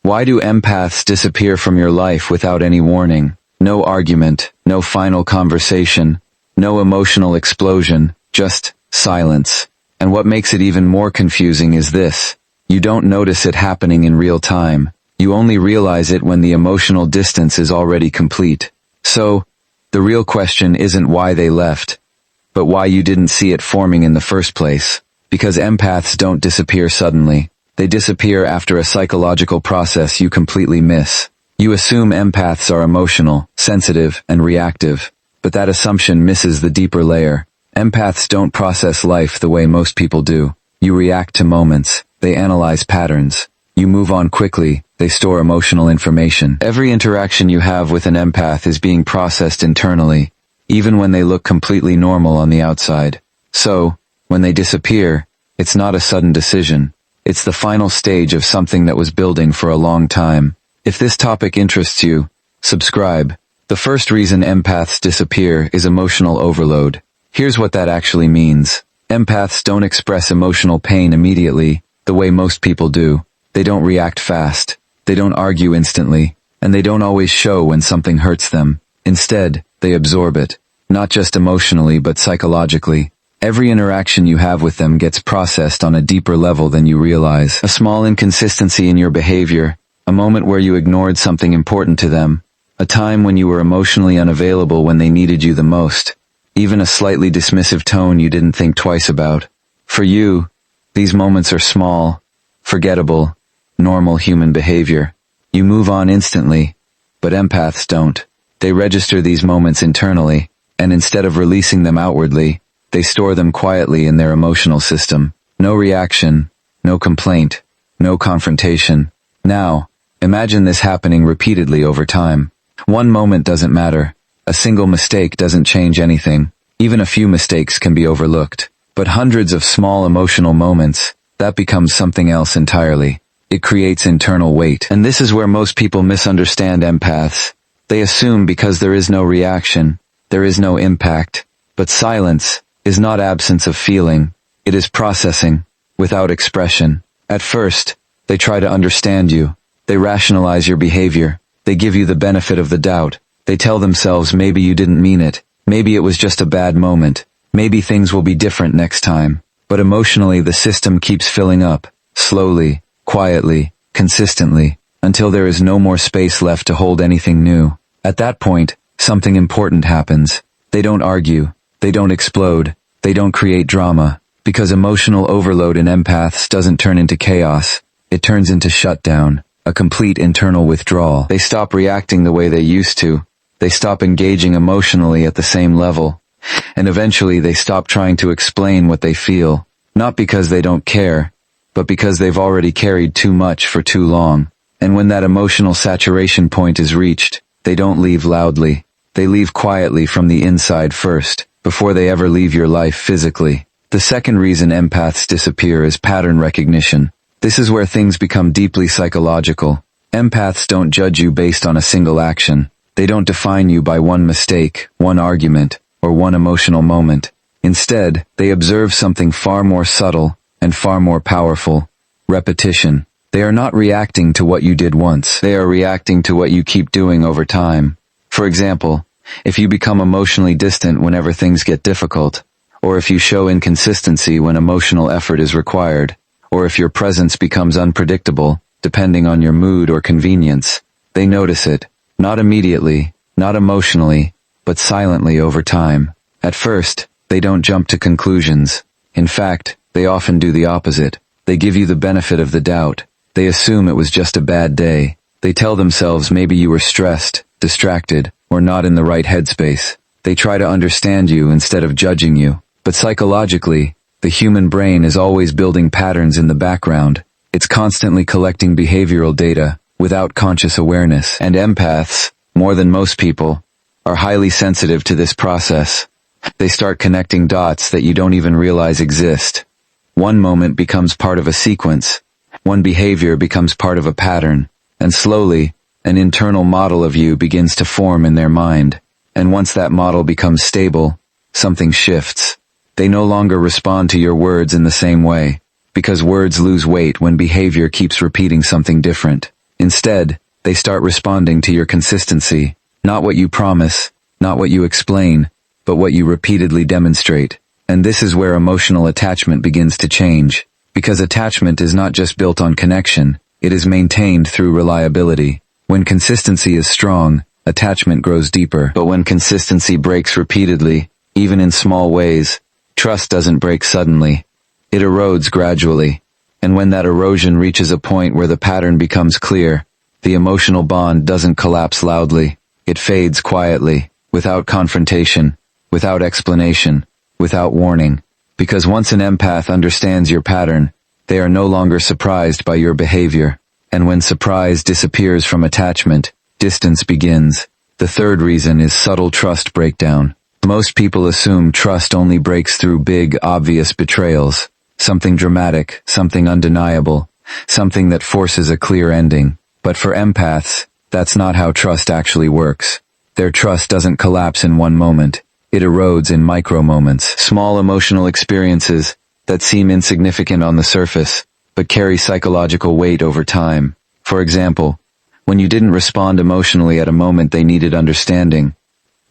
Why do empaths disappear from your life without any warning? No argument, no final conversation, no emotional explosion, just silence. And what makes it even more confusing is this. You don't notice it happening in real time. You only realize it when the emotional distance is already complete. So, the real question isn't why they left, but why you didn't see it forming in the first place. Because empaths don't disappear suddenly. They disappear after a psychological process you completely miss. You assume empaths are emotional, sensitive, and reactive, but that assumption misses the deeper layer. Empaths don't process life the way most people do. You react to moments. They analyze patterns. You move on quickly. They store emotional information. Every interaction you have with an empath is being processed internally, even when they look completely normal on the outside. So, when they disappear, it's not a sudden decision. It's the final stage of something that was building for a long time. If this topic interests you, subscribe. The first reason empaths disappear is emotional overload. Here's what that actually means. Empaths don't express emotional pain immediately, the way most people do. They don't react fast. They don't argue instantly. And they don't always show when something hurts them. Instead, they absorb it. Not just emotionally, but psychologically. Every interaction you have with them gets processed on a deeper level than you realize. A small inconsistency in your behavior, a moment where you ignored something important to them, a time when you were emotionally unavailable when they needed you the most, even a slightly dismissive tone you didn't think twice about. For you, these moments are small, forgettable, normal human behavior. You move on instantly, but empaths don't. They register these moments internally, and instead of releasing them outwardly, they store them quietly in their emotional system. No reaction, no complaint, no confrontation. Now, imagine this happening repeatedly over time. One moment doesn't matter. A single mistake doesn't change anything. Even a few mistakes can be overlooked. But hundreds of small emotional moments, that becomes something else entirely. It creates internal weight. And this is where most people misunderstand empaths. They assume because there is no reaction, there is no impact. But silence is not absence of feeling. It is processing, without expression. At first, they try to understand you. They rationalize your behavior. They give you the benefit of the doubt. They tell themselves maybe you didn't mean it. Maybe it was just a bad moment. Maybe things will be different next time. But emotionally, the system keeps filling up, slowly, quietly, consistently, until there is no more space left to hold anything new. At that point, something important happens. They don't argue. They don't explode. They don't create drama. Because emotional overload in empaths doesn't turn into chaos. It turns into shutdown, a complete internal withdrawal. They stop reacting the way they used to. They stop engaging emotionally at the same level. And eventually they stop trying to explain what they feel. Not because they don't care, but because they've already carried too much for too long. And when that emotional saturation point is reached, they don't leave loudly. They leave quietly from the inside first, before they ever leave your life physically. The second reason empaths disappear is pattern recognition. This is where things become deeply psychological. Empaths don't judge you based on a single action. They don't define you by one mistake, one argument, or one emotional moment. Instead, they observe something far more subtle and far more powerful: repetition. They are not reacting to what you did once. They are reacting to what you keep doing over time. For example, if you become emotionally distant whenever things get difficult, or if you show inconsistency when emotional effort is required, or if your presence becomes unpredictable, depending on your mood or convenience, they notice it. Not immediately, not emotionally, but silently over time. At first, they don't jump to conclusions. In fact, they often do the opposite. They give you the benefit of the doubt. They assume it was just a bad day. They tell themselves maybe you were stressed, distracted, or not in the right headspace. They try to understand you instead of judging you. But psychologically, the human brain is always building patterns in the background. It's constantly collecting behavioral data without conscious awareness. And empaths, more than most people, are highly sensitive to this process. They start connecting dots that you don't even realize exist. One moment becomes part of a sequence. One behavior becomes part of a pattern. And slowly, an internal model of you begins to form in their mind. And once that model becomes stable, something shifts. They no longer respond to your words in the same way, because words lose weight when behavior keeps repeating something different. Instead, they start responding to your consistency, not what you promise, not what you explain, but what you repeatedly demonstrate. And this is where emotional attachment begins to change, because attachment is not just built on connection, it is maintained through reliability. When consistency is strong, attachment grows deeper. But when consistency breaks repeatedly, even in small ways, trust doesn't break suddenly. It erodes gradually. And when that erosion reaches a point where the pattern becomes clear, the emotional bond doesn't collapse loudly. It fades quietly, without confrontation, without explanation, without warning. Because once an empath understands your pattern, they are no longer surprised by your behavior. And when surprise disappears from attachment, distance begins. The third reason is subtle trust breakdown. Most people assume trust only breaks through big, obvious betrayals. Something dramatic, something undeniable, something that forces a clear ending. But for empaths, that's not how trust actually works. Their trust doesn't collapse in one moment. It erodes in micro moments, small emotional experiences that seem insignificant on the surface, but carry psychological weight over time. For example, when you didn't respond emotionally at a moment they needed understanding,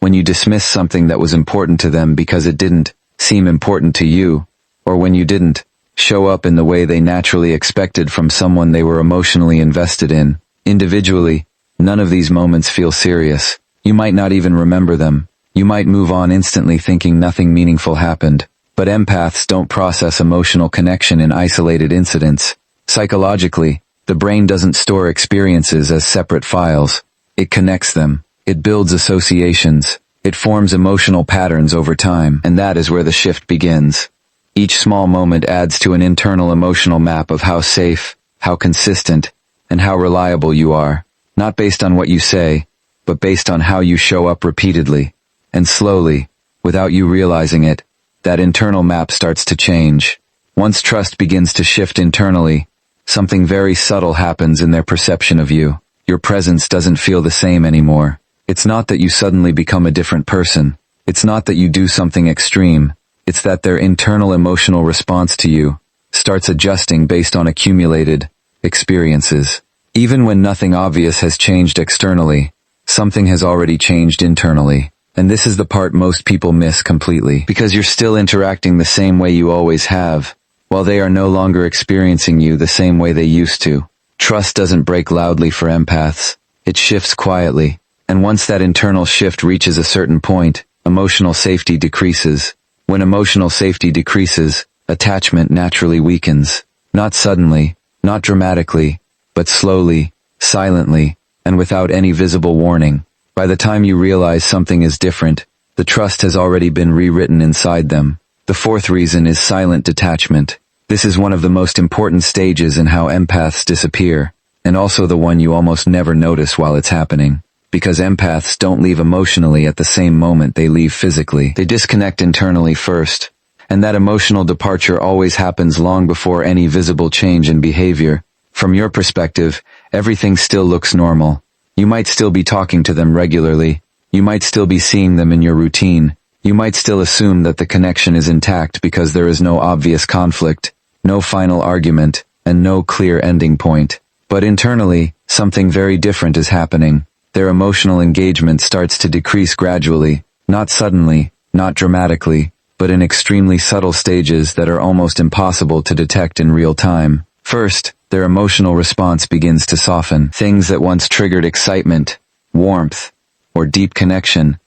when you dismissed something that was important to them because it didn't seem important to you, or when you didn't show up in the way they naturally expected from someone they were emotionally invested in. Individually, none of these moments feel serious. You might not even remember them. You might move on instantly thinking nothing meaningful happened. But empaths don't process emotional connection in isolated incidents. Psychologically, the brain doesn't store experiences as separate files. It connects them. It builds associations. It forms emotional patterns over time, and that is where the shift begins. Each small moment adds to an internal emotional map of how safe, how consistent, and how reliable you are, not based on what you say, but based on how you show up repeatedly. And slowly, without you realizing it, that internal map starts to change. Once trust begins to shift internally, something very subtle happens in their perception of you. Your presence doesn't feel the same anymore. It's not that you suddenly become a different person. It's not that you do something extreme. It's that their internal emotional response to you starts adjusting based on accumulated experiences. Even when nothing obvious has changed externally, something has already changed internally. And this is the part most people miss completely, because you're still interacting the same way you always have, while they are no longer experiencing you the same way they used to. Trust doesn't break loudly for empaths. It shifts quietly. And once that internal shift reaches a certain point, emotional safety decreases. When emotional safety decreases, attachment naturally weakens. Not suddenly, not dramatically, but slowly, silently, and without any visible warning. By the time you realize something is different, the trust has already been rewritten inside them. The fourth reason is silent detachment. This is one of the most important stages in how empaths disappear, and also the one you almost never notice while it's happening. Because empaths don't leave emotionally at the same moment they leave physically. They disconnect internally first, and that emotional departure always happens long before any visible change in behavior. From your perspective, everything still looks normal. You might still be talking to them regularly. You might still be seeing them in your routine. You might still assume that the connection is intact because there is no obvious conflict, no final argument, and no clear ending point. But internally, something very different is happening. Their emotional engagement starts to decrease gradually, not suddenly, not dramatically, but in extremely subtle stages that are almost impossible to detect in real time. First, their emotional response begins to soften. Things that once triggered excitement, warmth, or deep connection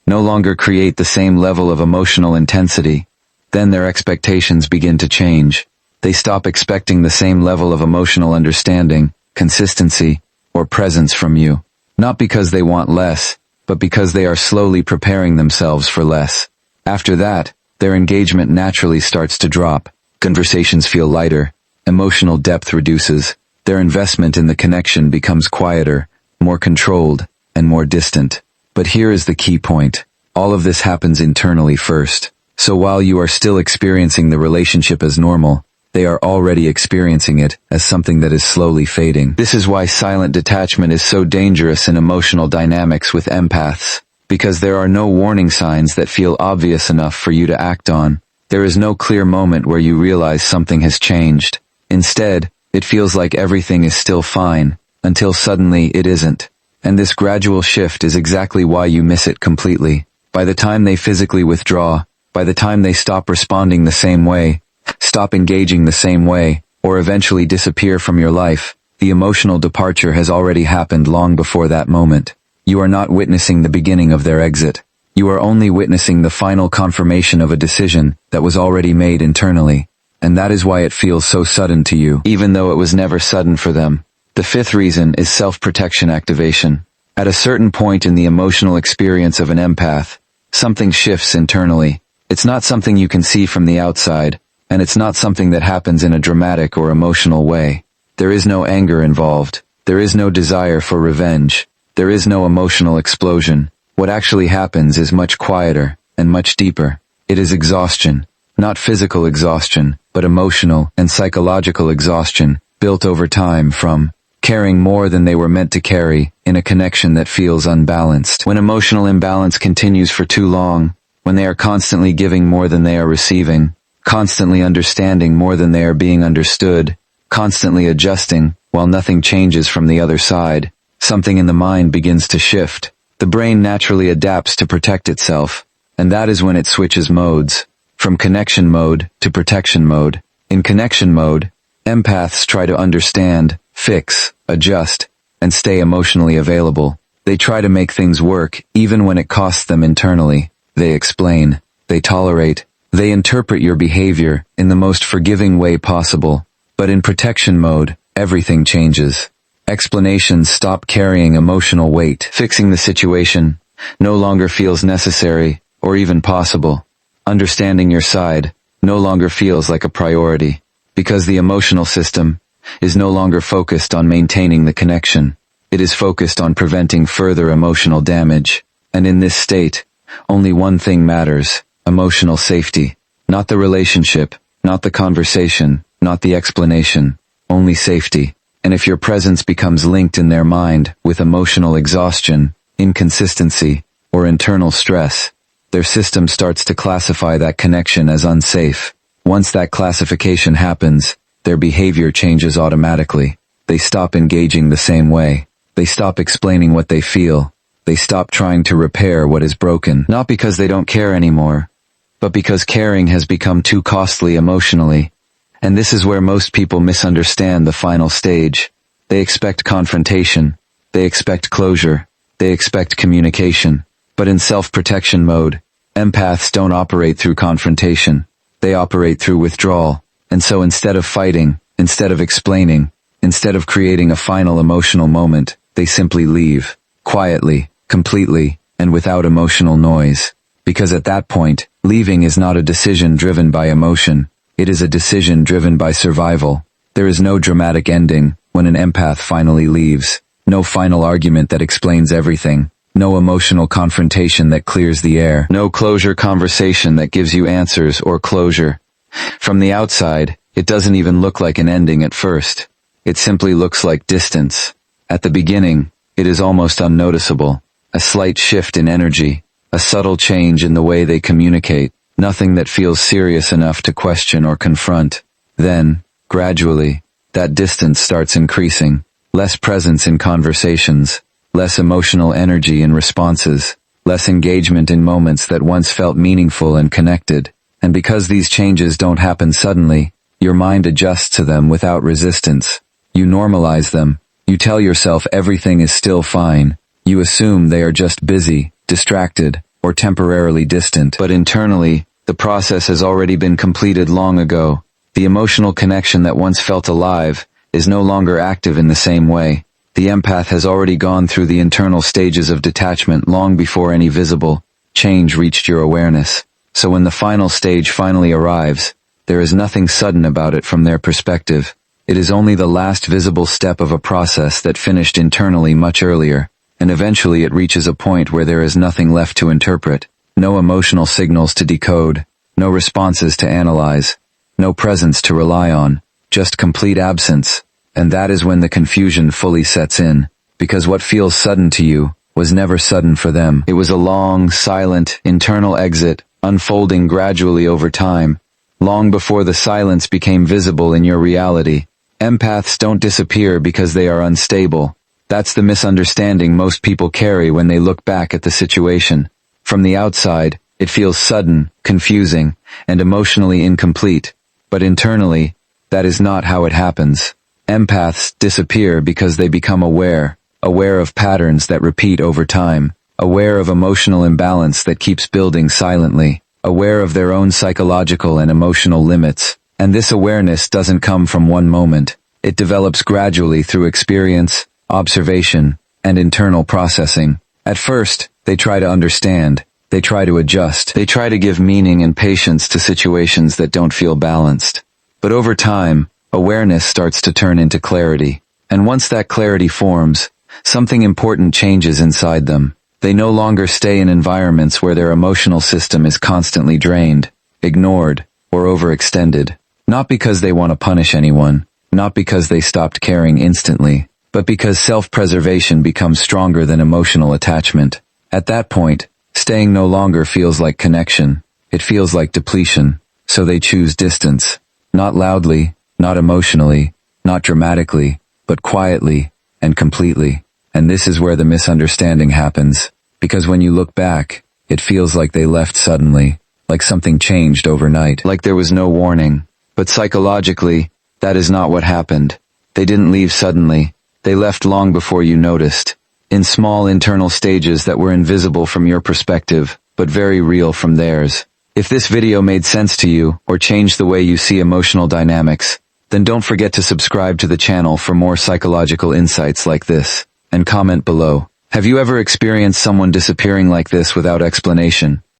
no longer create the same level of emotional intensity. Then their expectations begin to change. They stop expecting the same level of emotional understanding, consistency, or presence from you. Not because they want less, but because they are slowly preparing themselves for less. After that, their engagement naturally starts to drop. Conversations feel lighter. Emotional depth reduces. Their investment in the connection becomes quieter, more controlled, and more distant. But here is the key point. All of this happens internally first. So while you are still experiencing the relationship as normal, they are already experiencing it as something that is slowly fading. This is why silent detachment is so dangerous in emotional dynamics with empaths, because there are no warning signs that feel obvious enough for you to act on. There is no clear moment where you realize something has changed. Instead, it feels like everything is still fine, until suddenly it isn't. And this gradual shift is exactly why you miss it completely. By the time they physically withdraw, by the time they stop responding the same way, stop engaging the same way, or eventually disappear from your life, the emotional departure has already happened long before that moment. You are not witnessing the beginning of their exit. You are only witnessing the final confirmation of a decision that was already made internally. And that is why it feels so sudden to you, even though it was never sudden for them. The fifth reason is self-protection activation. At a certain point in the emotional experience of an empath, something shifts internally. It's not something you can see from the outside, and it's not something that happens in a dramatic or emotional way. There is no anger involved. There is no desire for revenge. There is no emotional explosion. What actually happens is much quieter and much deeper. It is exhaustion. Not physical exhaustion, but emotional and psychological exhaustion, built over time from carrying more than they were meant to carry in a connection that feels unbalanced. When emotional imbalance continues for too long, when they are constantly giving more than they are receiving, constantly understanding more than they are being understood, constantly adjusting while nothing changes from the other side, something in the mind begins to shift. The brain naturally adapts to protect itself, and that is when it switches modes, from connection mode to protection mode. In connection mode, empaths try to understand, fix, adjust, and stay emotionally available. They try to make things work, even when it costs them internally. They explain, they tolerate, they interpret your behavior in the most forgiving way possible. But in protection mode, everything changes. Explanations stop carrying emotional weight. Fixing the situation no longer feels necessary or even possible. Understanding your side no longer feels like a priority, because the emotional system is no longer focused on maintaining the connection. It is focused on preventing further emotional damage. And in this state, only one thing matters: emotional safety. Not the relationship, not the conversation, not the explanation, only safety. And if your presence becomes linked in their mind with emotional exhaustion, inconsistency, or internal stress, their system starts to classify that connection as unsafe. Once that classification happens, their behavior changes automatically. They stop engaging the same way. They stop explaining what they feel. They stop trying to repair what is broken. Not because they don't care anymore, but because caring has become too costly emotionally. And this is where most people misunderstand the final stage. They expect confrontation. They expect closure. They expect communication. But in self-protection mode, empaths don't operate through confrontation. They operate through withdrawal. And so instead of fighting, instead of explaining, instead of creating a final emotional moment, they simply leave. Quietly, completely, and without emotional noise. Because at that point, leaving is not a decision driven by emotion. It is a decision driven by survival. There is no dramatic ending when an empath finally leaves. No final argument that explains everything. No emotional confrontation that clears the air. No closure conversation that gives you answers or closure. From the outside, it doesn't even look like an ending at first. It simply looks like distance. At the beginning, it is almost unnoticeable. A slight shift in energy. A subtle change in the way they communicate. Nothing that feels serious enough to question or confront. Then, gradually, that distance starts increasing. Less presence in conversations. Less emotional energy in responses. Less engagement in moments that once felt meaningful and connected. And because these changes don't happen suddenly, your mind adjusts to them without resistance. You normalize them. You tell yourself everything is still fine. You assume they are just busy, distracted, or temporarily distant. But internally, the process has already been completed long ago. The emotional connection that once felt alive is no longer active in the same way. The empath has already gone through the internal stages of detachment long before any visible change reached your awareness. So when the final stage finally arrives, there is nothing sudden about it from their perspective. It is only the last visible step of a process that finished internally much earlier, and eventually it reaches a point where there is nothing left to interpret. No emotional signals to decode, no responses to analyze, no presence to rely on, just complete absence. And that is when the confusion fully sets in, because what feels sudden to you was never sudden for them. It was a long, silent, internal exit, unfolding gradually over time, long before the silence became visible in your reality. Empaths don't disappear because they are unstable. That's the misunderstanding most people carry when they look back at the situation. From the outside, it feels sudden, confusing, and emotionally incomplete. But internally, that is not how it happens. Empaths disappear because they become aware of patterns that repeat over time, aware of emotional imbalance that keeps building silently, aware of their own psychological and emotional limits. And this awareness doesn't come from one moment. It develops gradually through experience, observation, and internal processing. At first, they try to understand. They try to adjust. They try to give meaning and patience to situations that don't feel balanced. But over time, awareness starts to turn into clarity. And once that clarity forms, something important changes inside them. They no longer stay in environments where their emotional system is constantly drained, ignored, or overextended. Not because they want to punish anyone, not because they stopped caring instantly, but because self-preservation becomes stronger than emotional attachment. At that point, staying no longer feels like connection. It feels like depletion. So they choose distance. Not loudly, not emotionally, not dramatically, but quietly and completely. And this is where the misunderstanding happens. Because when you look back, it feels like they left suddenly, like something changed overnight, like there was no warning. But psychologically, that is not what happened. They didn't leave suddenly. They left long before you noticed. In small internal stages that were invisible from your perspective, but very real from theirs. If this video made sense to you, or changed the way you see emotional dynamics, then don't forget to subscribe to the channel for more psychological insights like this. And comment below. Have you ever experienced someone disappearing like this without explanation?